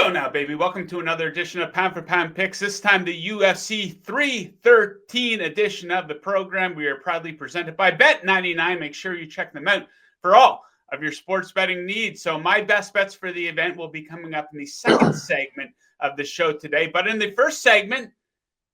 go now, baby. Welcome to another edition of Pound for Pound Picks. This time the UFC 313 edition of the program. We are proudly presented by Bet99. Make sure you check them out for all of your sports betting needs. So my best bets for the event will be coming up in the second segment of the show today. But in the first segment,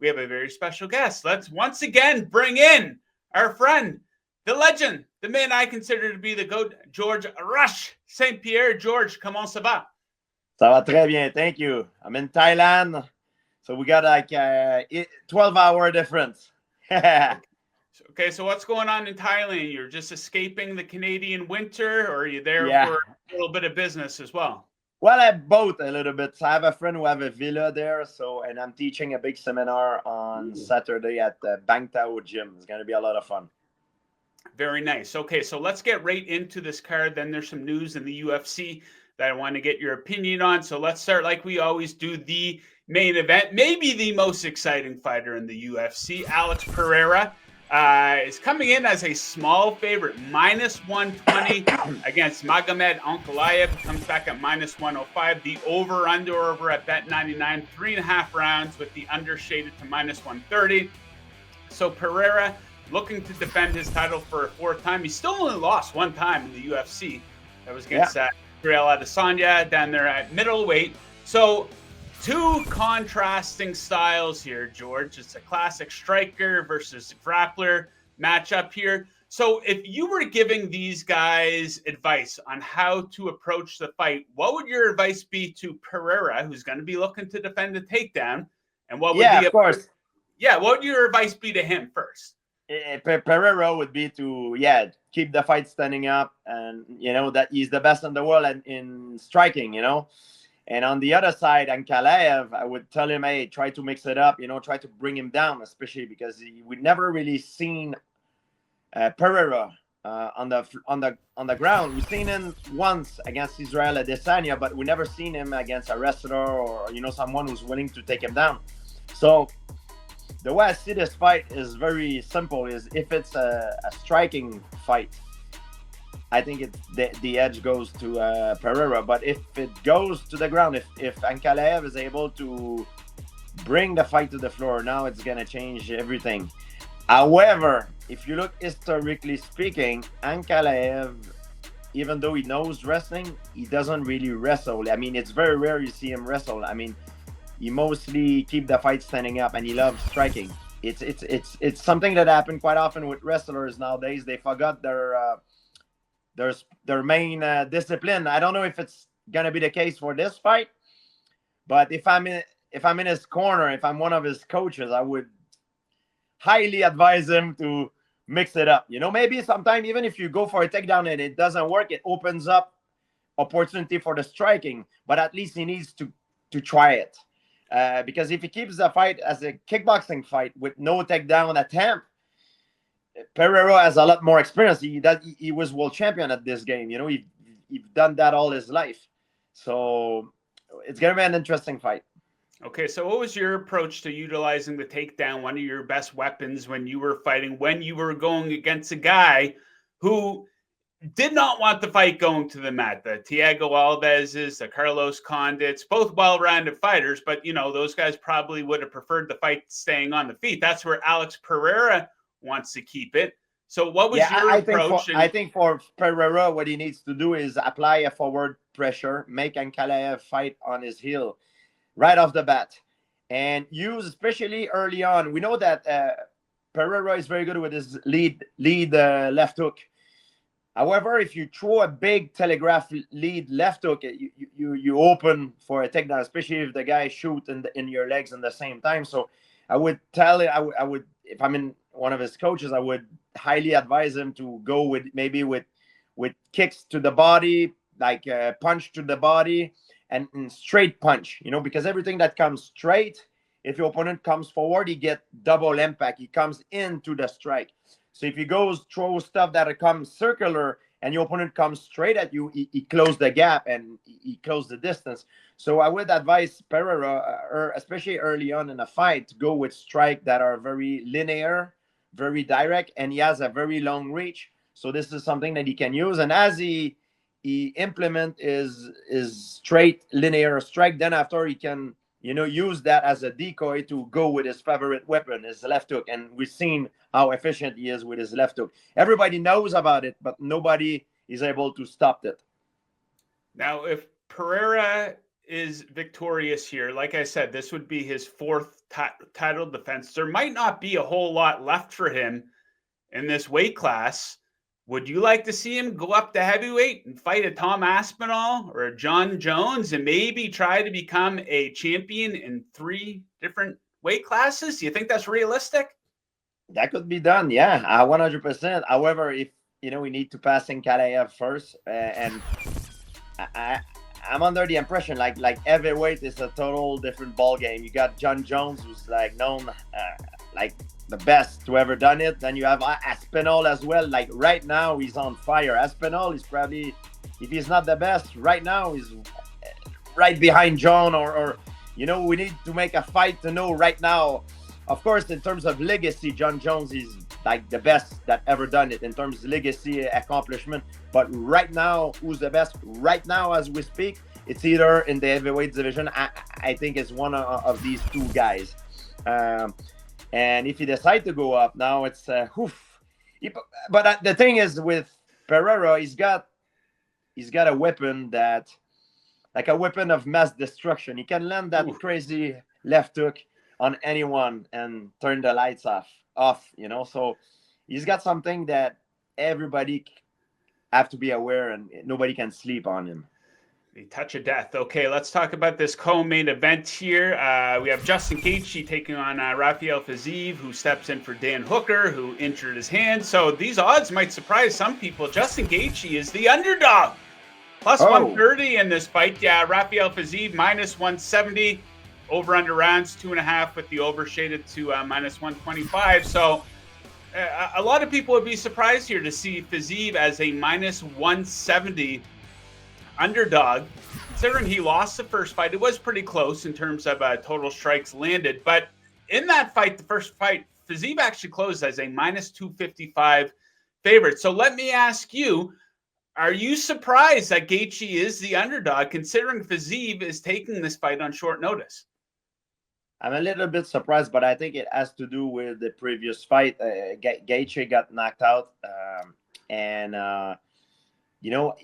we have a very special guest. Let's once again bring in our friend, the legend, the man I consider to be the GOAT, Georges St-Pierre. George, comment ça va? Ça va très bien, thank you. I'm in Thailand, so we got like a 12-hour difference. Okay, so what's going on in Thailand? You're just escaping the Canadian winter, or are you there for a little bit of business as well? Well, I both a little bit. I have a friend who have a villa there, and I'm teaching a big seminar on Saturday at the Bang Tao gym. It's going to be a lot of fun. Very nice. Okay, so let's get right into this card. Then there's some news in the UFC that I want to get your opinion on. So let's start like we always do, the main event. Maybe the most exciting fighter in the UFC, Alex Pereira, is coming in as a small favorite, minus 120 against Magomed Ankalaev. Comes back at minus 105. The over-under over at Bet99, 3.5 rounds with the under shaded to minus 130. So Pereira looking to defend his title for a fourth time. He still only lost one time in the UFC. That was against Israel Adesanya down there at middleweight. So two contrasting styles here, George. It's a classic striker versus grappler matchup here. So if you were giving these guys advice on how to approach the fight, what would your advice be to Pereira, who's going to be looking to defend the takedown? And what would of course. Yeah, what would your advice be to him first? Pereira would be to keep the fight standing up, and that he's the best in the world in striking, and on the other side, Ankalaev, I would tell him, hey, try to mix it up, try to bring him down, especially because we never really seen Pereira on the ground. We've seen him once against Israel Adesanya, but we never seen him against a wrestler or someone who's willing to take him down. So the way I see this fight is very simple. Is if it's a striking fight, I think the edge goes to Pereira. But if it goes to the ground, if Ankalaev is able to bring the fight to the floor, now it's going to change everything. However, if you look historically speaking, Ankalaev, even though he knows wrestling, he doesn't really wrestle. I mean, it's very rare you see him wrestle. I mean, he mostly keep the fight standing up, and he loves striking. It's something that happened quite often with wrestlers nowadays. They forgot their main discipline. I don't know if it's gonna be the case for this fight, but if I'm in his corner, if I'm one of his coaches, I would highly advise him to mix it up. Maybe sometime even if you go for a takedown and it doesn't work, it opens up opportunity for the striking. But at least he needs to try it. Because if he keeps the fight as a kickboxing fight with no takedown attempt, Pereira has a lot more experience. He was world champion at this game. He's done that all his life. So it's going to be an interesting fight. Okay, so what was your approach to utilizing the takedown, one of your best weapons when you were fighting, when you were going against a guy who did not want the fight going to the mat? The Thiago Alves's, the Carlos Condits, both well-rounded fighters, but, those guys probably would have preferred the fight staying on the feet. That's where Alex Pereira wants to keep it. So what was your approach? I think for Pereira, what he needs to do is apply a forward pressure, make Ankalaev fight on his heel right off the bat, and use, especially early on. We know that Pereira is very good with his lead left hook. However, if you throw a big telegraph lead left hook, you open for a takedown, especially if the guy shoot in your legs at the same time. So I would tell it, I would, if I'm in one of his coaches, I would highly advise him to go with kicks to the body, like punch to the body and straight punch, because everything that comes straight, if your opponent comes forward, he get double impact. He comes into the strike. So if he goes throw stuff that comes circular and your opponent comes straight at you, he closed the gap and he closed the distance. So I would advise Pereira, especially early on in a fight, to go with strike that are very linear, very direct, and he has a very long reach. So this is something that he can use. And as he he implement is straight linear strike. Then after he can, use that as a decoy to go with his favorite weapon, his left hook. And we've seen how efficient he is with his left hook. Everybody knows about it, but nobody is able to stop it. Now, if Pereira is victorious here, like I said, this would be his fourth title defense. There might not be a whole lot left for him in this weight class. Would you like to see him go up to heavyweight and fight a Tom Aspinall or a John Jones and maybe try to become a champion in 3 different weight classes? Do you think that's realistic? That could be done, yeah, 100%. However, if we need to pass Ankalaev first, and I'm under the impression like heavyweight is a total different ball game. You got John Jones, who's like known like the best to ever done it. Then you have Aspinall as well. Like right now, he's on fire. Aspinall is probably, if he's not the best right now, he's right behind John. Or we need to make a fight to know right now. Of course, in terms of legacy, John Jones is like the best that ever done it in terms of legacy accomplishment. But right now, who's the best? Right now, as we speak, it's either in the heavyweight division. I think it's one of these 2 guys. And if he decide to go up, now it's But the thing is with Pereira, he's got a weapon that, like a weapon of mass destruction. He can land that crazy left hook on anyone and turn the lights off. So he's got something that everybody have to be aware, and nobody can sleep on him. The touch of death. Okay, let's talk about this co-main event here. We have Justin Gaethje taking on Rafael Fiziev, who steps in for Dan Hooker, who injured his hand. So these odds might surprise some people. Justin Gaethje is the underdog. Plus 130 in this fight. Yeah, Rafael Fiziev minus 170. Over under rounds 2.5 with the over shaded to minus 125. So a lot of people would be surprised here to see Fiziev as a minus 170 underdog, considering he lost the first fight. It was pretty close in terms of total strikes landed, but in that fight, the first fight, Fiziev actually closed as a minus 255 favorite. So let me ask you, are you surprised that Gaethje is the underdog, considering Fiziev is taking this fight on short notice? I'm a little bit surprised, but I think it has to do with the previous fight. Gaethje got knocked out, and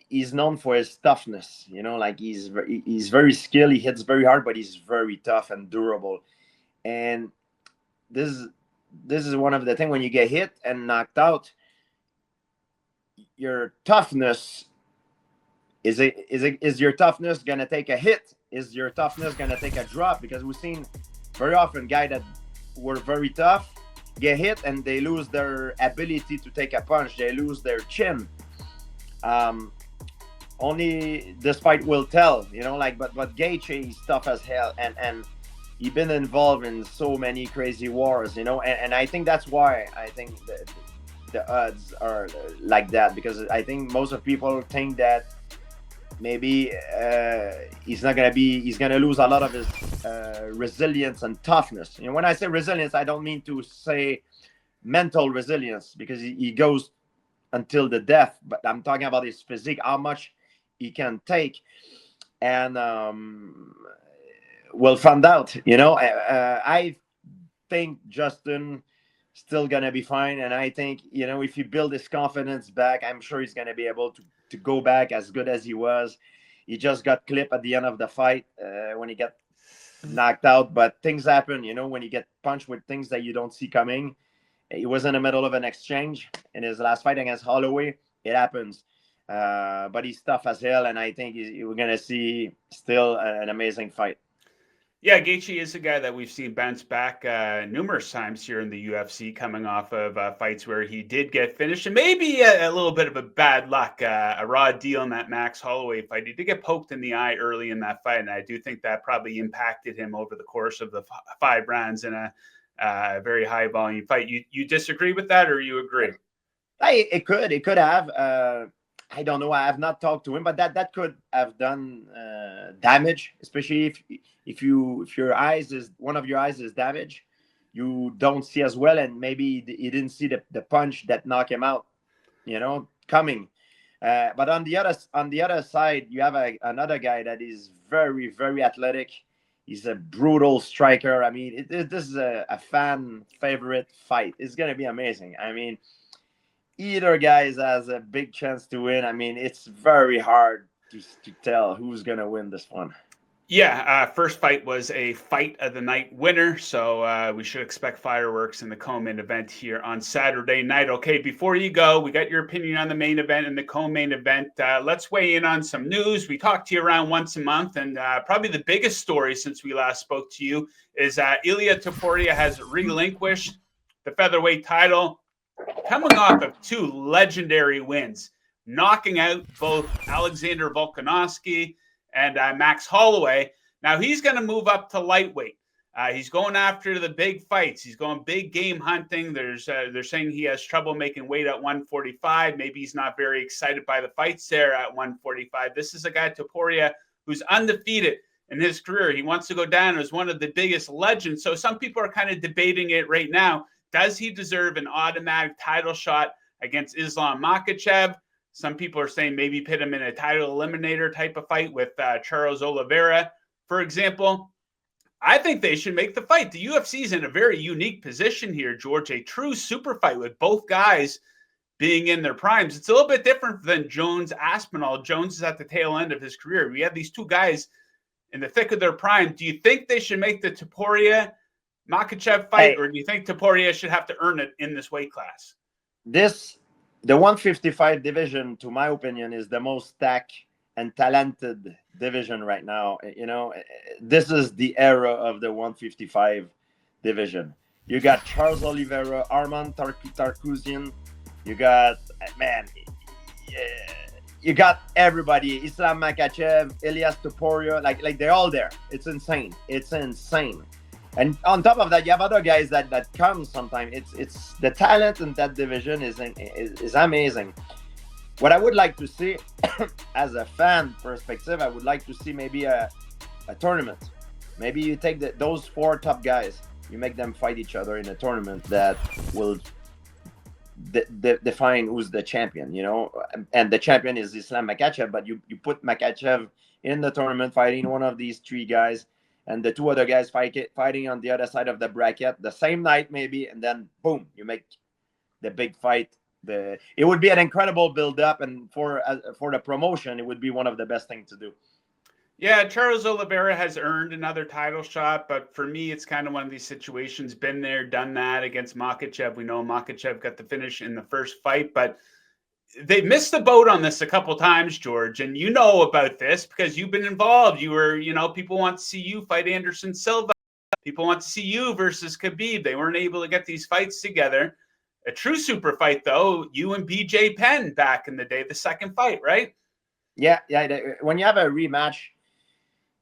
he's known for his toughness. Like he's very skilled. He hits very hard, but he's very tough and durable. And this is one of the things, when you get hit and knocked out, your toughness is your toughness gonna take a hit? Is your toughness gonna take a drop? Because we've seen very often guys that were very tough get hit and they lose their ability to take a punch. They lose their chin. Only this fight will tell, but Gaethje is tough as hell, and he's been involved in so many crazy wars, and I think that's why I think the odds are like that, because I think most of people think that maybe he's gonna lose a lot of his resilience and toughness. When I say resilience, I don't mean to say mental resilience, because he goes until the death, but I'm talking about his physique, how much he can take, and we'll find out. I think Justin still gonna be fine, and I think if he build his confidence back, I'm sure he's gonna be able to go back as good as he was. He just got clipped at the end of the fight when he got knocked out, but things happen. When you get punched with things that you don't see coming. He was in the middle of an exchange in his last fight against Holloway. It happens. But he's tough as hell, and I think we're going to see still an amazing fight. Yeah, Gaethje is a guy that we've seen bounce back numerous times here in the UFC, coming off of fights where he did get finished, and maybe a little bit of a bad luck, a raw deal in that Max Holloway fight. He did get poked in the eye early in that fight, and I do think that probably impacted him over the course of the 5 rounds in a very high volume fight. You disagree with that, or you agree? It could have. I don't know. I have not talked to him, but that could have done damage, especially if your eyes is one of your eyes is damaged, you don't see as well, and maybe you didn't see the punch that knocked him out, coming. But on the other side, you have another guy that is very, very athletic. He's a brutal striker. I mean, this is a fan favorite fight. It's gonna be amazing. I mean, either guy has a big chance to win. I mean, it's very hard to tell who's gonna win this one. Yeah, first fight was a fight of the night winner, so we should expect fireworks in the co-main event here on Saturday night. Okay, before you go, we got your opinion on the main event and the co-main event. Let's weigh in on some news. We talk to you around once a month, and probably the biggest story since we last spoke to you is Ilia Topuria has relinquished the featherweight title, coming off of two legendary wins, knocking out both Alexander Volkanovski and Max Holloway. Now he's going to move up to lightweight. He's going after the big fights. He's going big game hunting. They're saying he has trouble making weight at 145. Maybe he's not very excited by the fights there at 145. This is a guy, Topuria, who's undefeated in his career. He wants to go down as one of the biggest legends. So some people are kind of debating it right now. Does he deserve an automatic title shot against Islam Makhachev? Some people are saying maybe put him in a title eliminator type of fight with Charles Oliveira, for example. I think they should make the fight. The UFC is in a very unique position here, George, a true super fight with both guys being in their primes. It's a little bit different than Jones-Aspinall. Jones is at the tail end of his career. We have these two guys in the thick of their prime. Do you think they should make the Topuria-Makhachev fight, or do you think Topuria should have to earn it in this weight class? The 155 division, to my opinion, is the most stacked and talented division right now. You know, this is the era of the 155 division. You got Charles Oliveira, Arman Tarkouzian. You got, man, you got everybody. Islam Makhachev, Ilia Topuria, like they're all there. It's insane. It's insane. And on top of that, you have other guys that come sometimes. It's the talent in that division is amazing. What I would like to see, as a fan perspective, I would like to see maybe a tournament. Maybe you take those four top guys, you make them fight each other in a tournament that will define who's the champion, you know. And the champion is Islam Makhachev, but you put Makhachev in the tournament fighting one of these three guys, and the two other guys fighting on the other side of the bracket the same night maybe, and then boom, you make the big fight. It would be an incredible build-up, and for the promotion, it would be one of the best things to do. Yeah, Charles Oliveira has earned another title shot, but for me, it's kind of one of these situations, been there, done that against Makhachev. We know Makhachev got the finish in the first fight, but they missed the boat on this a couple times, George, and you know about this because you've been involved. You were, people want to see you fight Anderson Silva. People want to see you versus Khabib. They weren't able to get these fights together. A true super fight, though, you and BJ Penn back in the day, the second fight, right? Yeah. When you have a rematch,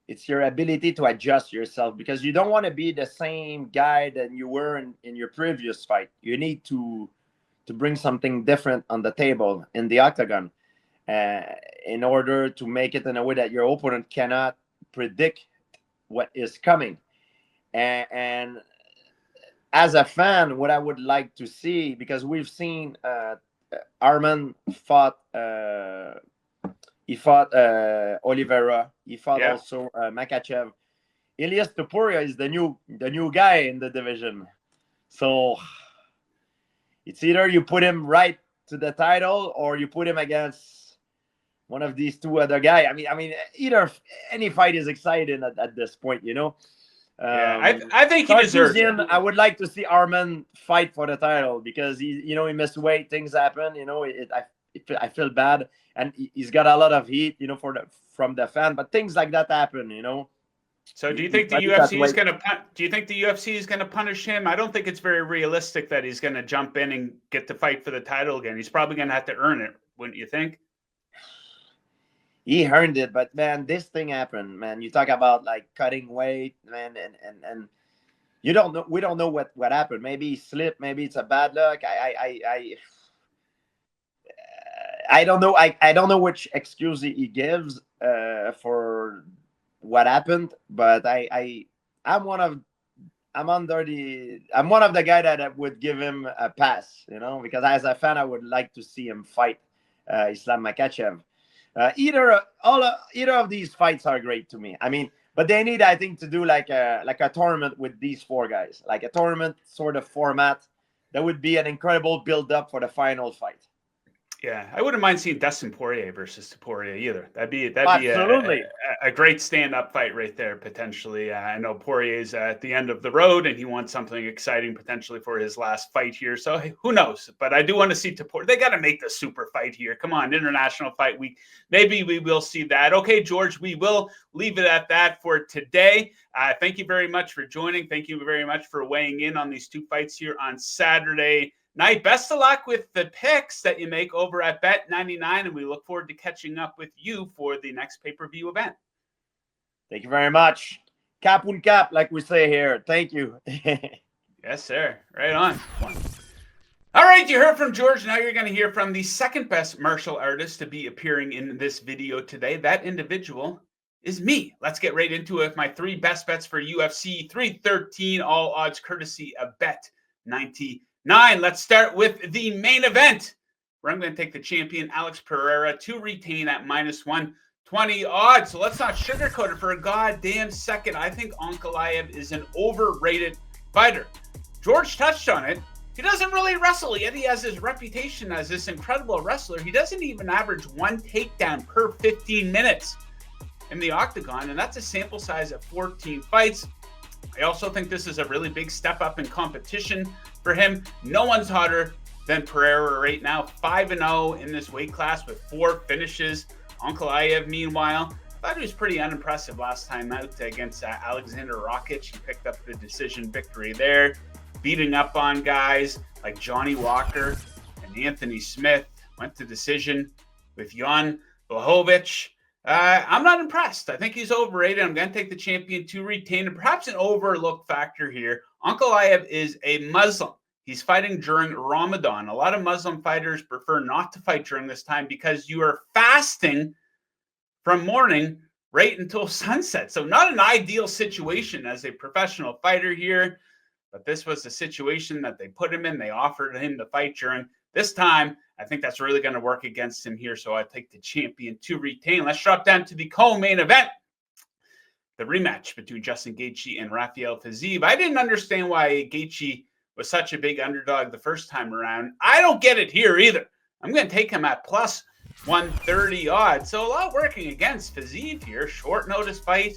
it's your ability to adjust yourself, because you don't want to be the same guy that you were in your previous fight. You need to bring something different on the table in the octagon in order to make it in a way that your opponent cannot predict what is coming. And as a fan, what I would like to see, because we've seen Arman fought Oliveira, he fought also Makhachev. Ilia Topuria is the new guy in the division, so it's either you put him right to the title or you put him against one of these two other guys. I mean, either any fight is exciting at this point, you know. I think he deserves it. I would like to see Arman fight for the title, because he missed weight. Things happen, I feel bad, and he's got a lot of heat, from the fan. But things like that happen, So do you think the UFC is going to? Do you think the UFC is going to punish him? I don't think it's very realistic that he's going to jump in and get to fight for the title again. He's probably going to have to earn it, wouldn't you think? He earned it, but man, this thing happened, man. You talk about like cutting weight, man, and you don't know. We don't know what happened. Maybe he slipped. Maybe it's a bad luck. I don't know. I don't know which excuse he gives for what happened, but I'm one of the guy that would give him a pass, because as a fan, I would like to see him fight Islam Makhachev. Either of these fights are great to me. I mean, but they need, I think, to do like a tournament with these four guys, like a tournament sort of format. That would be an incredible build-up for the final fight. Yeah, I wouldn't mind seeing Dustin Poirier versus Topuria either. That'd be Absolutely a great stand-up fight right there, potentially. I know Poirier's at the end of the road, and he wants something exciting potentially for his last fight here. So who knows? But I do want to see Topuria. They got to make the super fight here. Come on, International Fight Week. Maybe we will see that. Okay, George, we will leave it at that for today. Thank you very much for joining. Thank you very much for weighing in on these two fights here on Saturday night. Best of luck with the picks that you make over at Bet99, and we look forward to catching up with you for the next pay-per-view event. Thank you very much. Cap un cap, like we say here. Thank you. Yes, sir. Right on. All right, you heard from George. Now you're going to hear from the second best martial artist to be appearing in this video today. That individual is me. Let's get right into it with my three best bets for UFC 313, all odds courtesy of Bet99. Let's start with the main event, where I'm going to take the champion Alex Pereira to retain at -120 odds. So let's not sugarcoat it for a goddamn second. I think Ankalaev is an overrated fighter. George touched on it. He doesn't really wrestle, yet he has his reputation as this incredible wrestler. He doesn't even average one takedown per 15 minutes in the octagon, and that's a sample size of 14 fights. I also think this is a really big step up in competition for him. No one's hotter than Pereira right now. 5-0 in this weight class with 4 finishes. Ankalaev, meanwhile, thought he was pretty unimpressive last time out against Alexander Rakic. He picked up the decision victory there, beating up on guys like Johnny Walker and Anthony Smith. Went to decision with Jan Blachowicz. I'm not impressed. I think he's overrated. I'm going to take the champion to retain, and perhaps an overlooked factor here. Ankalaev is a Muslim. He's fighting during Ramadan. A lot of Muslim fighters prefer not to fight during this time because you are fasting from morning right until sunset. So not an ideal situation as a professional fighter here, but this was the situation that they put him in. They offered him to fight during this time. I think that's really going to work against him here. So I take the champion to retain. Let's drop down to the co-main event. The rematch between Justin Gaethje and Rafael Fiziev. I didn't understand why Gaethje was such a big underdog the first time around. I don't get it here either. I'm going to take him at +130 odds. So a lot working against Fiziev here. Short notice fight.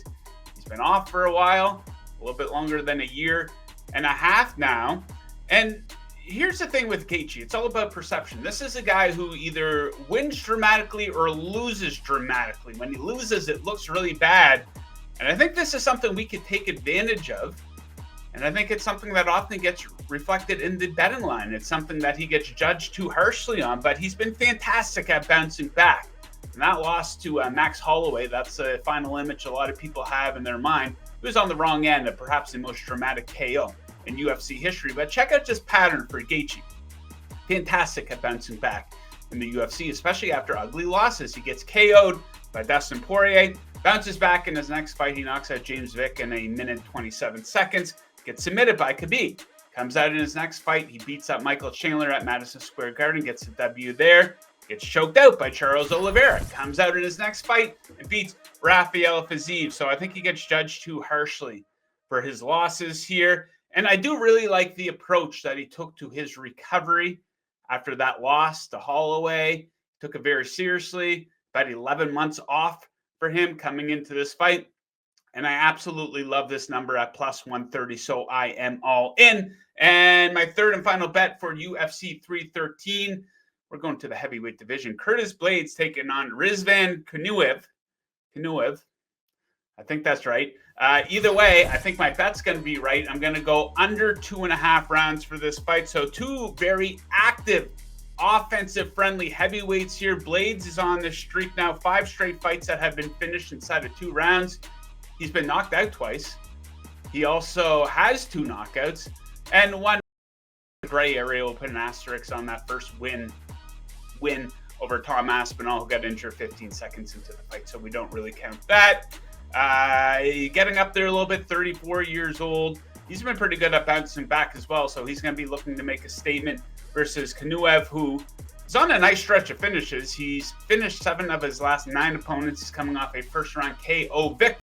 He's been off for a while, a little bit longer than a year and a half now. And here's the thing with Gaethje. It's all about perception. This is a guy who either wins dramatically or loses dramatically. When he loses, it looks really bad. And I think this is something we could take advantage of. And I think it's something that often gets reflected in the betting line. It's something that he gets judged too harshly on, but he's been fantastic at bouncing back. And that loss to Max Holloway, that's a final image a lot of people have in their mind. He was on the wrong end of perhaps the most dramatic KO in UFC history. But check out this pattern for Gaethje. Fantastic at bouncing back in the UFC, especially after ugly losses. He gets KO'd by Dustin Poirier, bounces back in his next fight. He knocks out James Vick in 1:27 seconds. Gets submitted by Khabib. Comes out in his next fight. He beats up Michael Chandler at Madison Square Garden. Gets a W there. Gets choked out by Charles Oliveira. Comes out in his next fight and beats Rafael Fiziev. So I think he gets judged too harshly for his losses here. And I do really like the approach that he took to his recovery after that loss to Holloway. Took it very seriously. About 11 months off for him coming into this fight. And I absolutely love this number at +130, so I am all in. And my third and final bet for UFC 313, we're going to the heavyweight division. Curtis Blades taking on Rizvan Kanuev. I think that's right. Either way, I think my bet's going to be right. I'm going to go under 2.5 rounds for this fight. So two very active, offensive-friendly heavyweights here. Blades is on this streak now. 5 straight fights that have been finished inside of 2 rounds. He's been knocked out twice. He also has 2 knockouts. And one gray area, we'll put an asterisk on that first win over Tom Aspinall, who got injured 15 seconds into the fight. So we don't really count that. Getting up there a little bit, 34 years old. He's been pretty good at bouncing back as well. So he's going to be looking to make a statement versus Kanuev, who He's on a nice stretch of finishes. He's finished 7 of his last 9 opponents. He's coming off a first-round KO victory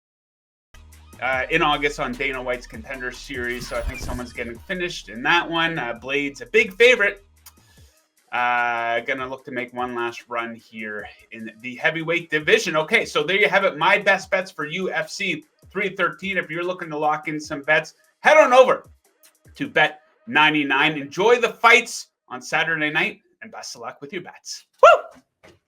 in August on Dana White's Contender Series. So I think someone's getting finished in that one. Blade's a big favorite. Gonna look to make one last run here in the heavyweight division. Okay, so there you have it. My best bets for UFC 313. If you're looking to lock in some bets, head on over to Bet99. Enjoy the fights on Saturday night, and best of luck with your bets. Woo!